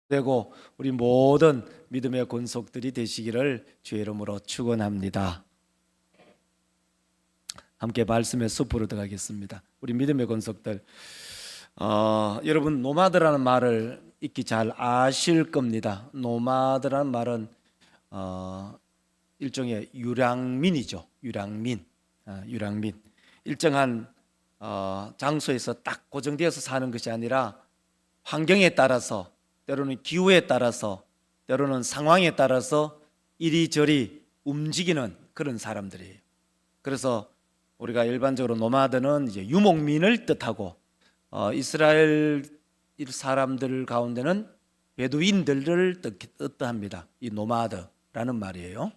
되고 우리 모든 믿음의 권속들이 되시기를 주의 이름으로 축원합니다. 함께 말씀의 숲으로 들어가겠습니다. 우리 믿음의 권속들, 여러분 노마드라는 말을 익히 잘 아실 겁니다. 노마드라는 말은 일종의 유랑민이죠. 유랑민. 일정한 장소에서 딱 고정되어서 사는 것이 아니라 환경에 따라서, 때로는 기후에 따라서, 때로는 상황에 따라서 이리저리 움직이는 그런 사람들이에요. 그래서 우리가 일반적으로 노마드는 이제 유목민을 뜻하고, 이스라엘 사람들 가운데는 베두인들을 뜻합니다. 이 노마드라는 말이에요.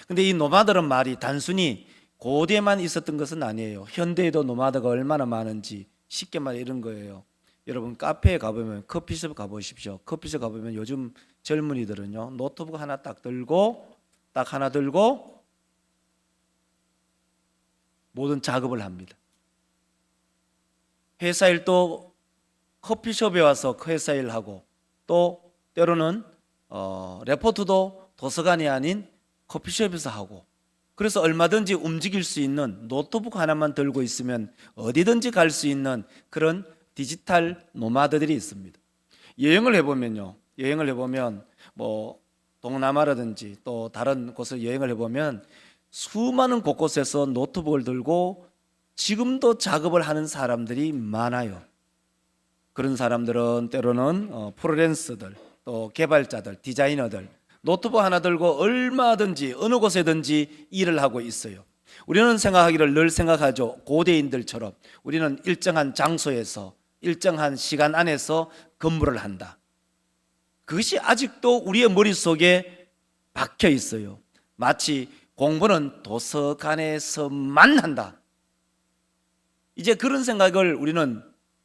근데 이 노마드라는 말이 단순히 고대에만 있었던 것은 아니에요. 현대에도 노마드가 얼마나 많은지 쉽게 말해 이런 거예요. 여러분 카페에 가보면, 커피숍 가보십시오. 커피숍 가보면 요즘 젊은이들은요, 노트북 하나 딱 하나 들고 모든 작업을 합니다. 회사 일도 커피숍에 와서 회사 일하고, 또 때로는 레포트도 도서관이 아닌 커피숍에서 하고, 그래서 얼마든지 움직일 수 있는 노트북 하나만 들고 있으면 어디든지 갈 수 있는 그런 디지털 노마드들이 있습니다. 여행을 해보면 뭐 동남아라든지 또 다른 곳을 여행을 해보면 수많은 곳곳에서 노트북을 들고 지금도 작업을 하는 사람들이 많아요. 그런 사람들은 때로는 프리랜서들, 또 개발자들, 디자이너들, 노트북 하나 들고 얼마든지 어느 곳에든지 일을 하고 있어요. 우리는 늘 생각하죠. 고대인들처럼 우리는 일정한 장소에서 일정한 시간 안에서 근무를 한다. 그것이 아직도 우리의 머릿속에 박혀 있어요. 마치 공부는 도서관에서만 한다. 이제 그런 생각을 우리는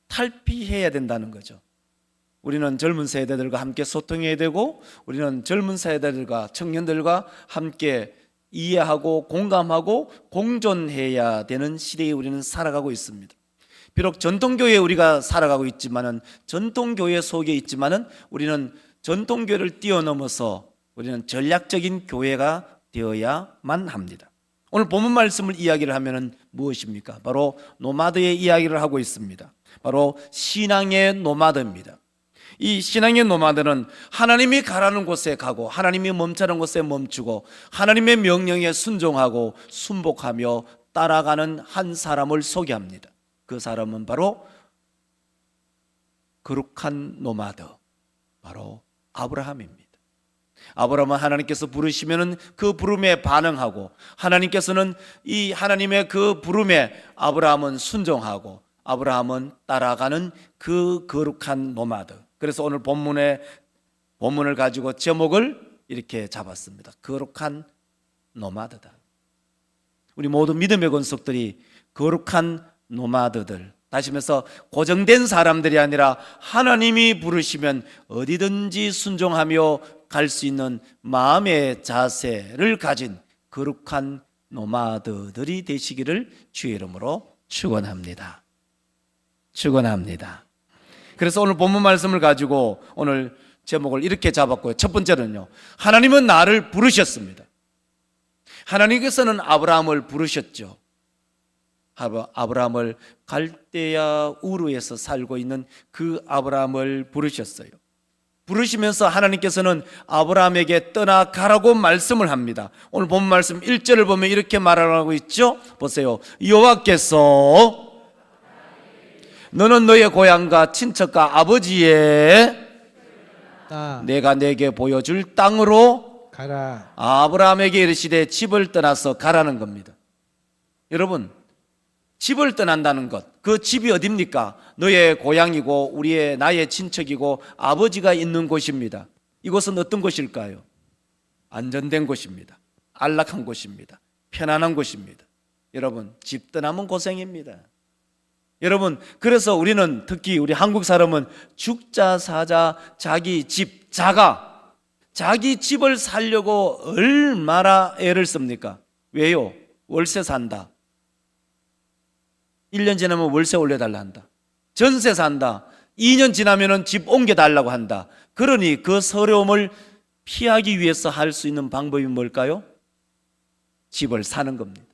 탈피해야 된다는 거죠. 우리는 젊은 세대들과 함께 소통해야 되고, 우리는 젊은 세대들과 청년들과 함께 이해하고 공감하고 공존해야 되는 시대에 우리는 살아가고 있습니다. 비록 전통교회에 우리가 살아가고 있지만은, 전통교회 속에 있지만은 우리는 전통교회를 뛰어넘어서 우리는 전략적인 교회가 되어야만 합니다. 오늘 본문 말씀을 이야기를 하면은 무엇입니까? 바로 노마드의 이야기를 하고 있습니다. 바로 신앙의 노마드입니다. 이 신앙의 노마드는 하나님이 가라는 곳에 가고, 하나님이 멈추라는 곳에 멈추고, 하나님의 명령에 순종하고 순복하며 따라가는 한 사람을 소개합니다. 그 사람은 바로 거룩한 노마드, 바로 아브라함입니다. 아브라함은 하나님께서 부르시면은 그 부름에 반응하고, 하나님께서는 이 하나님의 그 부름에 아브라함은 순종하고, 아브라함은 따라가는 그 거룩한 노마드. 그래서 오늘 본문을 가지고 제목을 이렇게 잡았습니다. 거룩한 노마드다. 우리 모두 믿음의 권속들이 거룩한 노마드들, 다시 말해서 고정된 사람들이 아니라 하나님이 부르시면 어디든지 순종하며 갈 수 있는 마음의 자세를 가진 거룩한 노마드들이 되시기를 주의 이름으로 축원합니다. 그래서 오늘 본문 말씀을 가지고 오늘 제목을 이렇게 잡았고요. 첫 번째는요, 하나님은 나를 부르셨습니다. 하나님께서는 아브라함을 부르셨죠. 아브라함을 갈대아 우르에서 살고 있는 그 아브라함을 부르셨어요. 부르시면서 하나님께서는 아브라함에게 떠나가라고 말씀을 합니다. 오늘 본 말씀 1절을 보면 이렇게 말하고 있죠. 보세요. 여호와께서 너는 너의 고향과 친척과 아버지의 내가 내게 보여줄 땅으로 가라. 아브라함에게 이르시되 집을 떠나서 가라는 겁니다. 여러분, 집을 떠난다는 것, 그 집이 어딥니까? 너의 고향이고 나의 친척이고 아버지가 있는 곳입니다. 이곳은 어떤 곳일까요? 안전된 곳입니다. 안락한 곳입니다. 편안한 곳입니다. 여러분, 집 떠나면 고생입니다. 여러분, 그래서 우리는 특히 우리 한국 사람은 죽자 사자 자기 집 자기 집을 살려고 얼마나 애를 씁니까? 왜요? 월세 산다. 1년 지나면 월세 올려달라 한다. 전세 산다. 2년 지나면 집 옮겨달라고 한다. 그러니 그 서러움을 피하기 위해서 할 수 있는 방법이 뭘까요? 집을 사는 겁니다.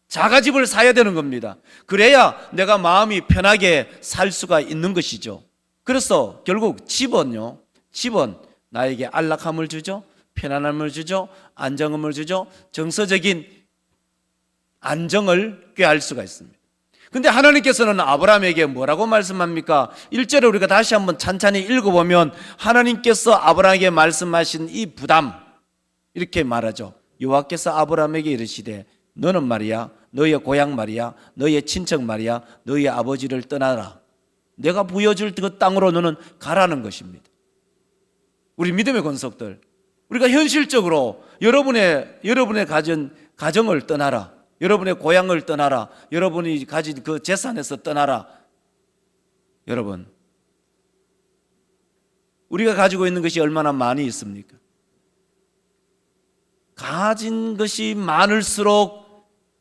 자가집을 사야 되는 겁니다. 그래야 내가 마음이 편하게 살 수가 있는 것이죠. 그래서 결국 집은 나에게 안락함을 주죠. 편안함을 주죠. 안정함을 주죠. 정서적인 안정을 꾀할 수가 있습니다. 근데 하나님께서는 아브라함에게 뭐라고 말씀합니까? 1절에 우리가 다시 한번 찬찬히 읽어보면 하나님께서 아브라함에게 말씀하신 이 부담, 이렇게 말하죠. 여호와께서 아브라함에게 이르시되 너는 말이야, 너의 고향 말이야, 너의 친척 말이야, 너의 아버지를 떠나라. 내가 부여줄 그 땅으로 너는 가라는 것입니다. 우리 믿음의 권속들, 우리가 현실적으로 여러분의 가진 가정을 떠나라, 여러분의 고향을 떠나라, 여러분이 가진 그 재산에서 떠나라. 여러분, 우리가 가지고 있는 것이 얼마나 많이 있습니까? 가진 것이 많을수록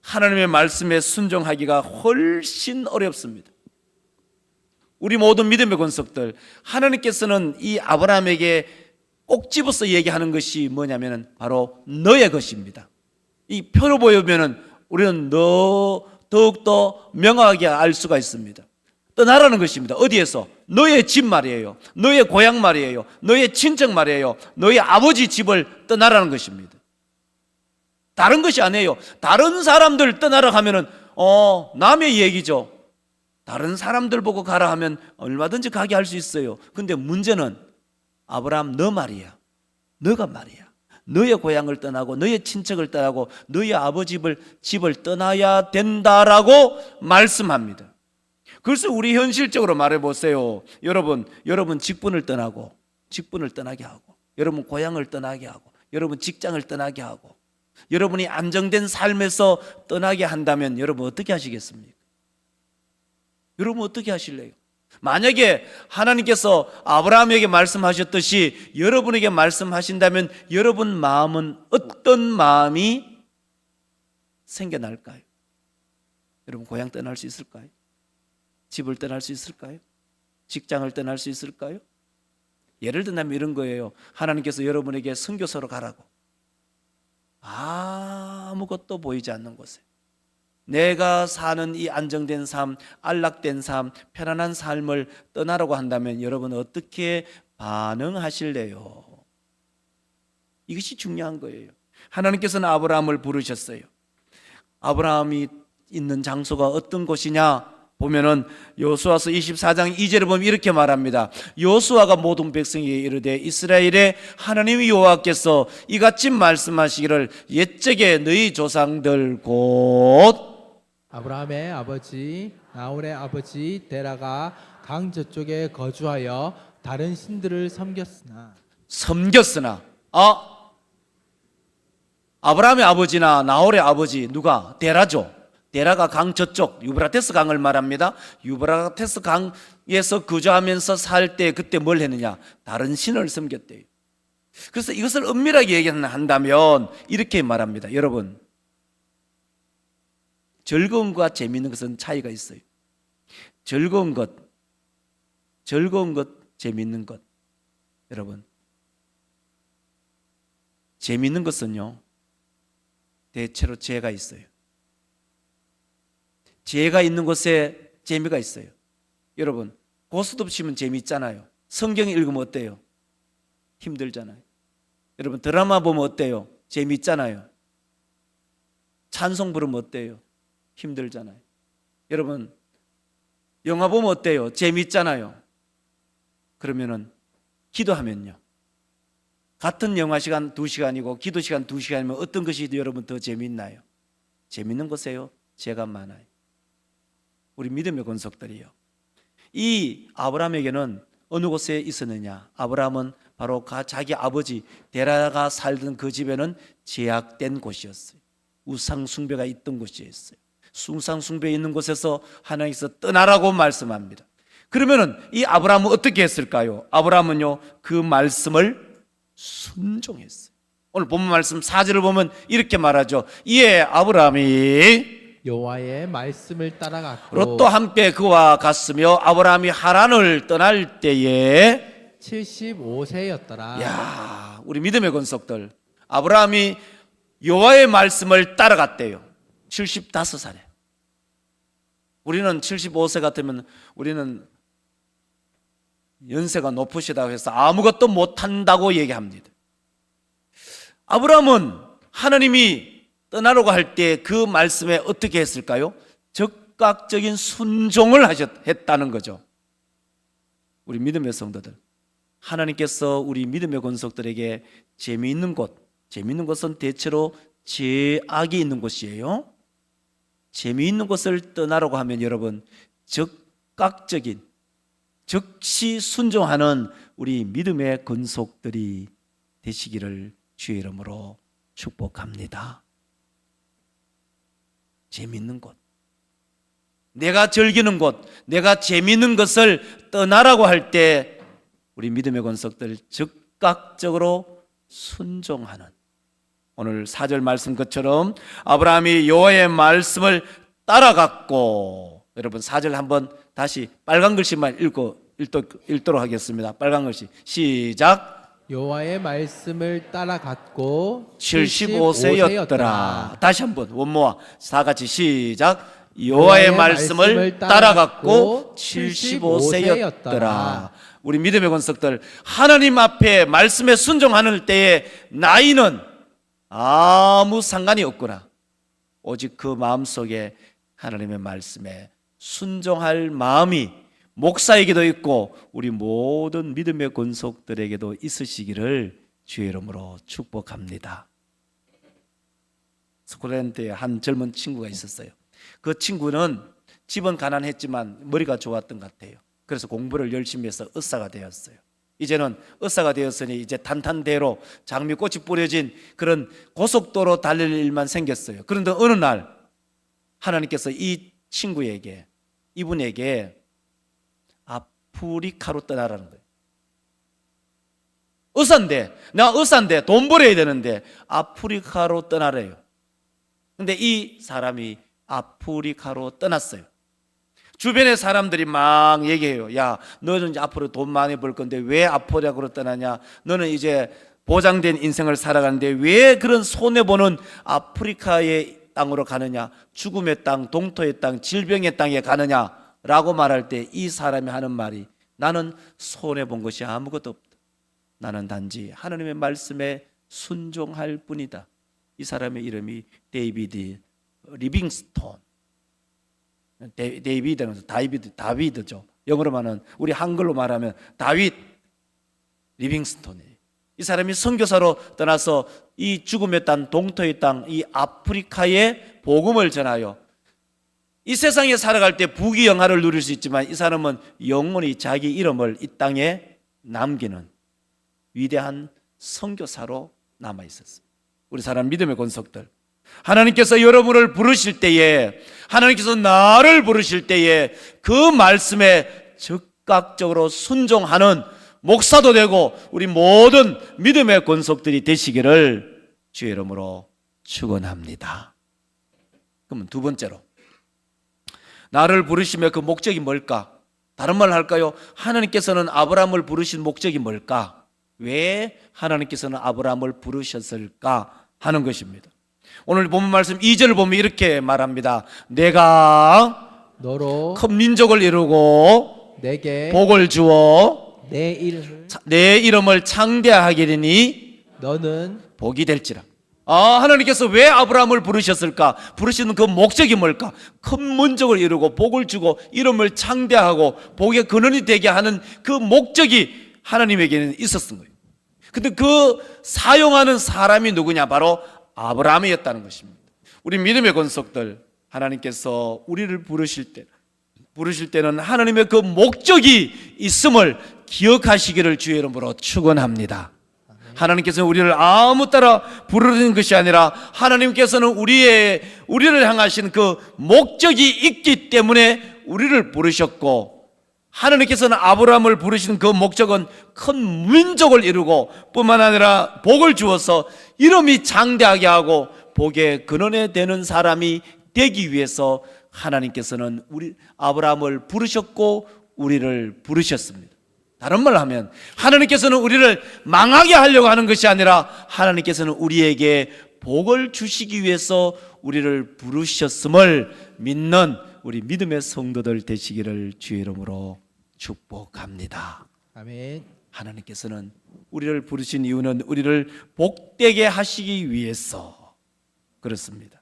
하나님의 말씀에 순종하기가 훨씬 어렵습니다. 우리 모든 믿음의 권속들, 하나님께서는 이 아브라함에게 꼭 집어서 얘기하는 것이 뭐냐면 바로 너의 것입니다. 이 표로 보이면 우리는 더욱더 명확하게 알 수가 있습니다. 떠나라는 것입니다. 어디에서? 너의 집 말이에요. 너의 고향 말이에요. 너의 친척 말이에요. 너의 아버지 집을 떠나라는 것입니다. 다른 것이 아니에요. 다른 사람들 떠나라 하면은 남의 얘기죠. 다른 사람들 보고 가라 하면 얼마든지 가게 할 수 있어요. 근데 문제는 아브라함 너 말이야. 너가 말이야. 너의 고향을 떠나고 너의 친척을 떠나고 너의 아버지 집을 떠나야 된다라고 말씀합니다. 그래서 우리 현실적으로 말해보세요. 여러분 직분을 떠나게 하고, 여러분 고향을 떠나게 하고, 여러분 직장을 떠나게 하고, 여러분이 안정된 삶에서 떠나게 한다면 여러분 어떻게 하시겠습니까? 여러분 어떻게 하실래요? 만약에 하나님께서 아브라함에게 말씀하셨듯이 여러분에게 말씀하신다면 여러분 마음은 어떤 마음이 생겨날까요? 여러분 고향 떠날 수 있을까요? 집을 떠날 수 있을까요? 직장을 떠날 수 있을까요? 예를 들면 이런 거예요. 하나님께서 여러분에게 선교사로 가라고, 아무것도 보이지 않는 곳에 내가 사는 이 안정된 삶, 안락된 삶, 편안한 삶을 떠나라고 한다면 여러분 어떻게 반응하실래요? 이것이 중요한 거예요. 하나님께서는 아브라함을 부르셨어요. 아브라함이 있는 장소가 어떤 곳이냐 보면은 여호수아서 24장 2절에 보면 이렇게 말합니다. 여호수아가 모든 백성에게 이르되 이스라엘의 하나님 여호와께서 이같이 말씀하시기를 옛적에 너희 조상들 곧 아브라함의 아버지 나홀의 아버지 데라가 강 저쪽에 거주하여 다른 신들을 섬겼으나 아브라함의 아버지나 나홀의 아버지 누가? 데라죠. 데라가 강 저쪽 유브라테스 강을 말합니다. 유브라테스 강에서 거주하면서 살 때 그때 뭘 했느냐? 다른 신을 섬겼대요. 그래서 이것을 엄밀하게 얘기한다면 이렇게 말합니다. 여러분, 즐거움과 재미있는 것은 차이가 있어요. 즐거운 것, 재미있는 것. 여러분, 재미있는 것은요, 대체로 죄가 있어요. 죄가 있는 곳에 재미가 있어요. 여러분, 고스톱 치면 재미있잖아요. 성경 읽으면 어때요? 힘들잖아요. 여러분, 드라마 보면 어때요? 재미있잖아요. 찬송 부르면 어때요? 힘들잖아요. 여러분, 영화 보면 어때요? 재미있잖아요. 그러면은 기도하면요, 같은 영화 시간 2시간이고 기도 시간 2시간이면 어떤 것이 여러분 더 재미있나요? 재미있는 곳에요? 죄가 많아요. 우리 믿음의 권속들이요, 이 아브라함에게는 어느 곳에 있었느냐? 아브라함은 바로 자기 아버지 데라가 살던 그 집에는 제약된 곳이었어요. 우상 숭배가 있던 곳이었어요. 우상 숭배 있는 곳에서 하나님께서 떠나라고 말씀합니다. 그러면은 이 아브라함은 어떻게 했을까요? 아브라함은요, 그 말씀을 순종했어요. 오늘 본문 말씀 4절을 보면 이렇게 말하죠. 이에 아브라함이 여호와의 말씀을 따라갔고 롯도 함께 그와 갔으며 아브라함이 하란을 떠날 때에 75세였더라. 야, 우리 믿음의 권속들, 아브라함이 여호와의 말씀을 따라갔대요. 75살에. 우리는 75세 같으면 우리는 연세가 높으시다고 해서 아무것도 못한다고 얘기합니다. 아브라함은 하나님이 떠나라고 할 때 그 말씀에 어떻게 했을까요? 적극적인 순종을 했다는 거죠. 우리 믿음의 성도들, 하나님께서 우리 믿음의 권속들에게 재미있는 곳은 대체로 죄악이 있는 곳이에요. 재미있는 곳을 떠나라고 하면 여러분, 적극적인, 즉시 순종하는 우리 믿음의 권속들이 되시기를 주의 이름으로 축복합니다. 재미있는 곳, 내가 즐기는 곳, 내가 재미있는 것을 떠나라고 할 때 우리 믿음의 권속들 즉각적으로 순종하는, 오늘 4절 말씀 것처럼 아브라함이 여호와의 말씀을 따라갔고, 여러분 4절 한번 다시 빨간 글씨만 읽도록 하겠습니다. 빨간 글씨 시작. 여호와의 말씀을 따라갔고 75세였더라. 다시 한번 원모아 다 같이 시작. 여호와의 말씀을 따라갔고 75세였더라. 우리 믿음의 권속들, 하나님 앞에 말씀에 순종하는 때에 나이는 아무 상관이 없구나. 오직 그 마음속에 하나님의 말씀에 순종할 마음이 목사에게도 있고 우리 모든 믿음의 권속들에게도 있으시기를 주의 이름으로 축복합니다. 스코틀랜드에 한 젊은 친구가 있었어요. 그 친구는 집은 가난했지만 머리가 좋았던 것 같아요. 그래서 공부를 열심히 해서 의사가 되었어요. 이제는 의사가 되었으니 이제 탄탄대로 장미꽃이 뿌려진 그런 고속도로 달릴 일만 생겼어요. 그런데 어느 날 하나님께서 이 친구에게, 이분에게 아프리카로 떠나라는 거예요. 내가 의사인데 돈 벌어야 되는데 아프리카로 떠나래요. 근데 이 사람이 아프리카로 떠났어요. 주변의 사람들이 막 얘기해요. 야, 너는 이제 앞으로 돈 많이 벌 건데 왜 아프리카로 떠나냐? 너는 이제 보장된 인생을 살아가는데 왜 그런 손해보는 아프리카의 땅으로 가느냐? 죽음의 땅, 동토의 땅, 질병의 땅에 가느냐? 라고 말할 때 이 사람이 하는 말이, 나는 손해본 것이 아무것도 없다. 나는 단지 하나님의 말씀에 순종할 뿐이다. 이 사람의 이름이 데이비드 리빙스톤. 데이비드는 다비드죠. 영어로 말하면, 우리 한글로 말하면 다윗 리빙스톤이에요. 이 사람이 선교사로 떠나서 이 죽음의 땅, 동토의 땅, 이 아프리카에 복음을 전하여 이 세상에 살아갈 때 부귀영화를 누릴 수 있지만 이 사람은 영원히 자기 이름을 이 땅에 남기는 위대한 선교사로 남아 있었습니다. 우리 사람 믿음의 권속들, 하나님께서 여러분을 부르실 때에, 하나님께서 나를 부르실 때에 그 말씀에 즉각적으로 순종하는 목사도 되고 우리 모든 믿음의 권속들이 되시기를 주의 이름으로 축원합니다. 그러면 두 번째로, 나를 부르심의 그 목적이 뭘까? 다른 말 할까요? 하나님께서는 아브라함을 부르신 목적이 뭘까? 왜 하나님께서는 아브라함을 부르셨을까 하는 것입니다. 오늘 본문 말씀 2절을 보면 이렇게 말합니다. 내가 너로 큰 민족을 이루고 내게 복을 주어 내 내 이름을 창대하기리니 너는 복이 될지라. 하나님께서 왜 아브라함을 부르셨을까? 부르시는 그 목적이 뭘까? 큰 민족을 이루고 복을 주고 이름을 창대하고 복의 근원이 되게 하는 그 목적이 하나님에게는 있었던 거예요. 근데 그 사용하는 사람이 누구냐? 바로 아브라함이었다는 것입니다. 우리 믿음의 권속들, 하나님께서 우리를 부르실 때는 하나님의 그 목적이 있음을 기억하시기를 주의 이름으로 축원합니다. 하나님께서는 우리를 아무 따라 부르는 것이 아니라 하나님께서는 우리를 향하신 그 목적이 있기 때문에 우리를 부르셨고, 하나님께서는 아브라함을 부르신 그 목적은 큰 민족을 이루고 뿐만 아니라 복을 주어서 이름이 장대하게 하고 복의 근원에 되는 사람이 되기 위해서 하나님께서는 아브라함을 부르셨고 우리를 부르셨습니다. 다른 말로 하면 하나님께서는 우리를 망하게 하려고 하는 것이 아니라 하나님께서는 우리에게 복을 주시기 위해서 우리를 부르셨음을 믿는 우리 믿음의 성도들 되시기를 주의 이름으로 축복합니다. 아멘. 하나님께서는 우리를 부르신 이유는 우리를 복되게 하시기 위해서 그렇습니다.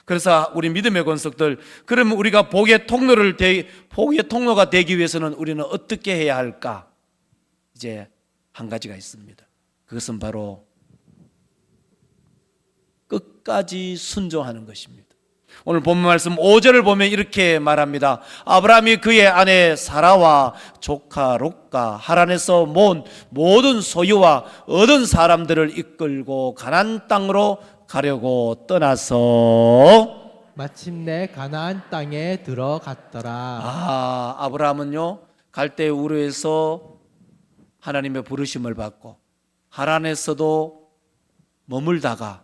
그래서 우리 믿음의 권속들, 그러면 우리가 복의 통로가 되기 위해서는 우리는 어떻게 해야 할까? 이제 한 가지가 있습니다. 그것은 바로 끝까지 순종하는 것입니다. 오늘 본문 말씀 5절을 보면 이렇게 말합니다. 아브라함이 그의 아내 사라와 조카 롯과 하란에서 모은 모든 소유와 얻은 사람들을 이끌고 가나안 땅으로 가려고 떠나서 마침내 가나안 땅에 들어갔더라. 아브라함은요 갈대 우르에서 하나님의 부르심을 받고 하란에서도 머물다가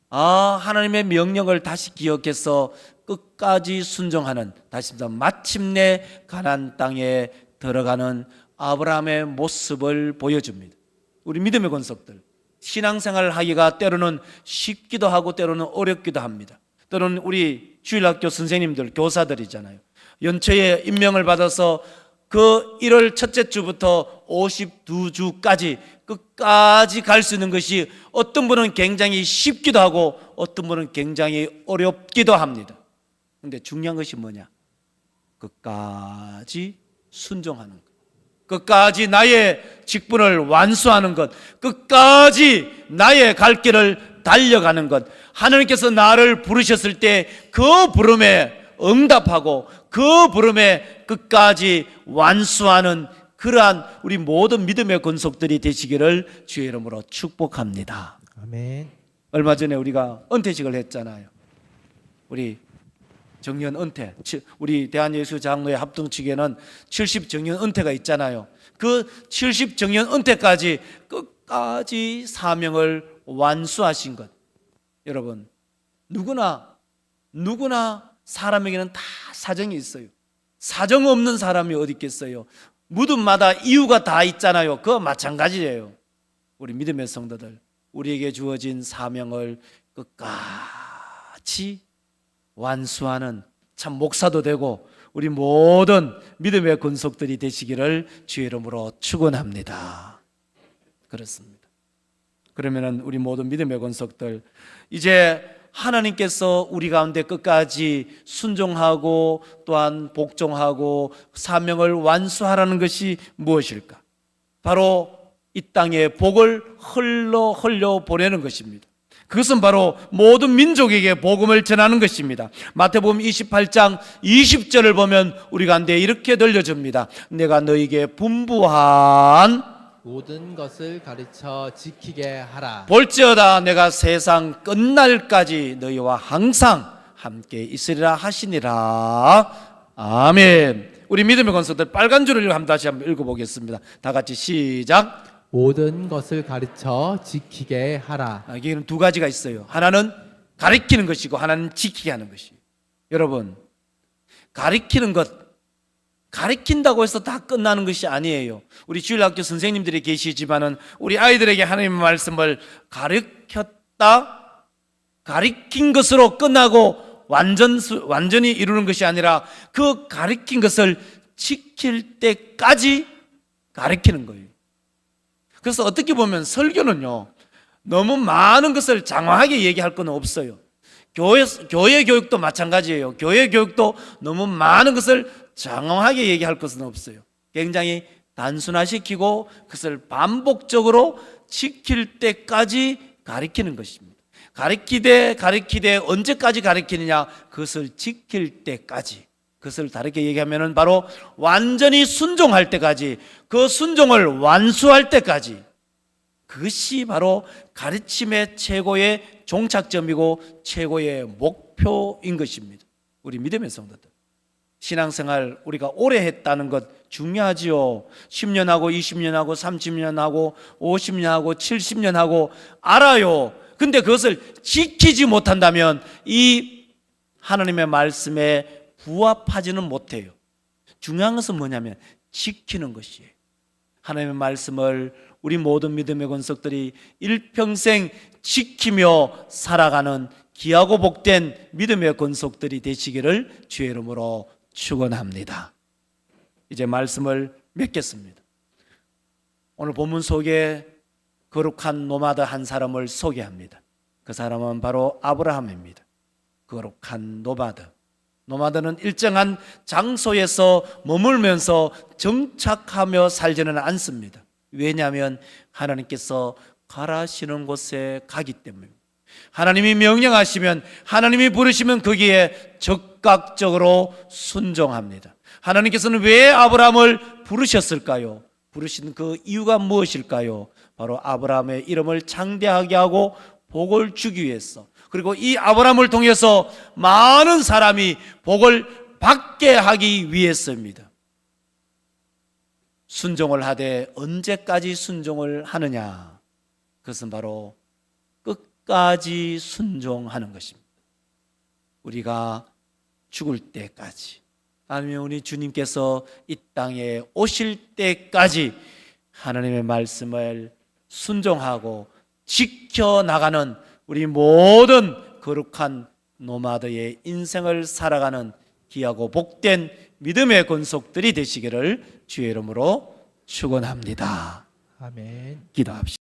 하나님의 명령을 다시 기억해서 끝까지 순종하는, 다시 말해서 마침내 가나안 땅에 들어가는 아브라함의 모습을 보여줍니다. 우리 믿음의 권속들, 신앙생활을 하기가 때로는 쉽기도 하고 때로는 어렵기도 합니다. 때로는 우리 주일학교 선생님들, 교사들이잖아요. 연초에 임명을 받아서 그 1월 첫째 주부터 52주까지 끝까지 갈 수 있는 것이 어떤 분은 굉장히 쉽기도 하고 어떤 분은 굉장히 어렵기도 합니다. 그런데 중요한 것이 뭐냐? 끝까지 순종하는 것, 끝까지 나의 직분을 완수하는 것, 끝까지 나의 갈 길을 달려가는 것. 하나님께서 나를 부르셨을 때 그 부름에 응답하고 그 부름에 끝까지 완수하는 그러한 우리 모든 믿음의 권속들이 되시기를 주의 이름으로 축복합니다. 아멘. 얼마 전에 우리가 은퇴식을 했잖아요. 우리 정년 은퇴, 우리 대한예수장로회 합동측에는 70 정년 은퇴가 있잖아요. 그 70 정년 은퇴까지 끝까지 사명을 완수하신 것. 여러분, 누구나 사람에게는 다 사정이 있어요. 사정 없는 사람이 어디 있겠어요? 무덤마다 이유가 다 있잖아요. 그거 마찬가지예요. 우리 믿음의 성도들, 우리에게 주어진 사명을 끝까지 완수하는 참 목사도 되고 우리 모든 믿음의 권속들이 되시기를 주의 이름으로 축원합니다. 그렇습니다. 그러면은 우리 모든 믿음의 권속들, 이제 하나님께서 우리 가운데 끝까지 순종하고 또한 복종하고 사명을 완수하라는 것이 무엇일까? 바로 이 땅에 복을 흘려 보내는 것입니다. 그것은 바로 모든 민족에게 복음을 전하는 것입니다. 마태복음 28장 20절을 보면 우리 가운데 이렇게 들려줍니다. 내가 너에게 분부한 모든 것을 가르쳐 지키게 하라. 볼지어다 내가 세상 끝날까지 너희와 항상 함께 있으리라 하시니라. 아멘. 우리 믿음의 권속들 빨간 줄을 다시 한번 읽어보겠습니다. 다 같이 시작. 모든 것을 가르쳐 지키게 하라. 여기는 두 가지가 있어요. 하나는 가르치는 것이고 하나는 지키게 하는 것이에요. 여러분, 가르치는 것, 가르친다고 해서 다 끝나는 것이 아니에요. 우리 주일학교 선생님들이 계시지만은 우리 아이들에게 하나님의 말씀을 가르쳤다, 가르친 것으로 끝나고 완전히 이루는 것이 아니라 그 가르친 것을 지킬 때까지 가르치는 거예요. 그래서 어떻게 보면 설교는요, 너무 많은 것을 장황하게 얘기할 건 없어요. 교회 교육도 마찬가지예요. 교회 교육도 너무 많은 것을 장황하게 얘기할 것은 없어요. 굉장히 단순화시키고 그것을 반복적으로 지킬 때까지 가르치는 것입니다. 가르치되 언제까지 가르치느냐? 그것을 지킬 때까지. 그것을 다르게 얘기하면 바로 완전히 순종할 때까지, 그 순종을 완수할 때까지, 그것이 바로 가르침의 최고의 종착점이고 최고의 목표인 것입니다. 우리 믿음의 성도들, 신앙생활 우리가 오래 했다는 것 중요하지요. 10년 하고 20년 하고 30년 하고 50년 하고 70년 하고 알아요. 근데 그것을 지키지 못한다면 이 하나님의 말씀에 부합하지는 못해요. 중요한 것은 뭐냐면 지키는 것이에요. 하나님의 말씀을 우리 모든 믿음의 권속들이 일평생 지키며 살아가는 귀하고 복된 믿음의 권속들이 되시기를 주의 이름으로 축원합니다. 이제 말씀을 맺겠습니다. 오늘 본문 속에 거룩한 노마드 한 사람을 소개합니다. 그 사람은 바로 아브라함입니다. 거룩한 노마드. 노마드는 일정한 장소에서 머물면서 정착하며 살지는 않습니다. 왜냐하면 하나님께서 가라시는 곳에 가기 때문입니다. 하나님이 명령하시면, 하나님이 부르시면 거기에 적극적으로 순종합니다. 하나님께서는 왜 아브라함을 부르셨을까요? 부르신 그 이유가 무엇일까요? 바로 아브라함의 이름을 창대하게 하고 복을 주기 위해서, 그리고 이 아브라함을 통해서 많은 사람이 복을 받게 하기 위해서입니다. 순종을 하되 언제까지 순종을 하느냐? 그것은 바로 끝까지 순종하는 것입니다. 우리가 죽을 때까지, 아니면 우리 주님께서 이 땅에 오실 때까지 하나님의 말씀을 순종하고 지켜나가는 우리 모든 거룩한 노마드의 인생을 살아가는 귀하고 복된 믿음의 권속들이 되시기를 주의 이름으로 축원합니다. 아멘. 기도합시다.